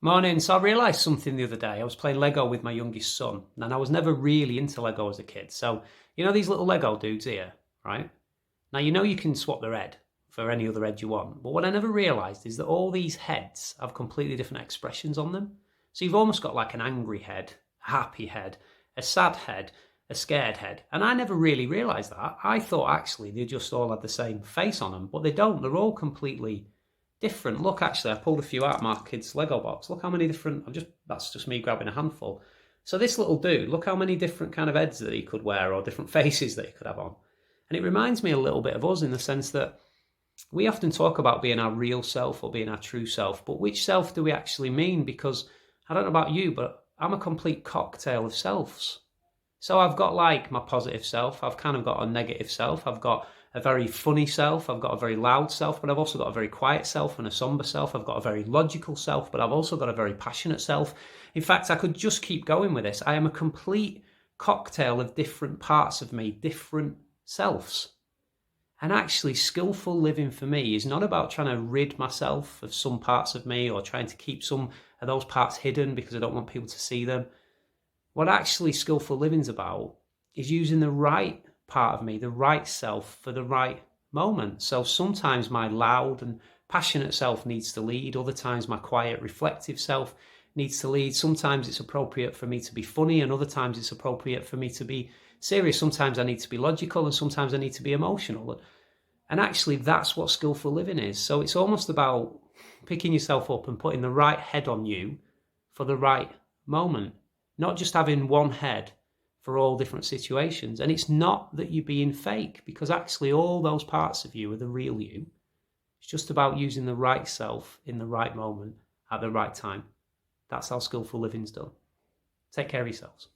Morning. So I realised something the other day. I was playing Lego with my youngest son, and I was never really into Lego as a kid. So, these little Lego dudes here, right? Now, you can swap their head for any other head you want. But what I never realised is that all these heads have completely different expressions on them. So you've almost got like an angry head, a happy head, a sad head, a scared head. And I never really realised that. I thought actually they just all had the same face on them, but they don't. They're all completely different. Look, actually, I pulled a few out of my kid's Lego box. Look how many different. That's just me grabbing a handful. So this little dude, look how many different kind of heads that he could wear or different faces that he could have on. And it reminds me a little bit of us in the sense that we often talk about being our real self or being our true self, but which self do we actually mean? Because I don't know about you, but I'm a complete cocktail of selves. So I've got like my positive self, I've kind of got a negative self, I've got a very funny self, I've got a very loud self, but I've also got a very quiet self and a somber self. I've got a very logical self, but I've also got a very passionate self. In fact, I could just keep going with this. I am a complete cocktail of different parts of me, different selves. And actually, skillful living for me is not about trying to rid myself of some parts of me or trying to keep some of those parts hidden because I don't want people to see them. What actually skillful living's about is using the right part of me, the right self for the right moment. So sometimes my loud and passionate self needs to lead. Other times my quiet, reflective self needs to lead. Sometimes it's appropriate for me to be funny, and other times it's appropriate for me to be serious. Sometimes I need to be logical, and sometimes I need to be emotional. And actually, that's what skillful living is. So it's almost about picking yourself up and putting the right head on you for the right moment, not just having one head for all different situations. And it's not that you're being fake, because actually all those parts of you are the real you. It's just about using the right self in the right moment at the right time. That's how skillful living's done. Take care of yourselves.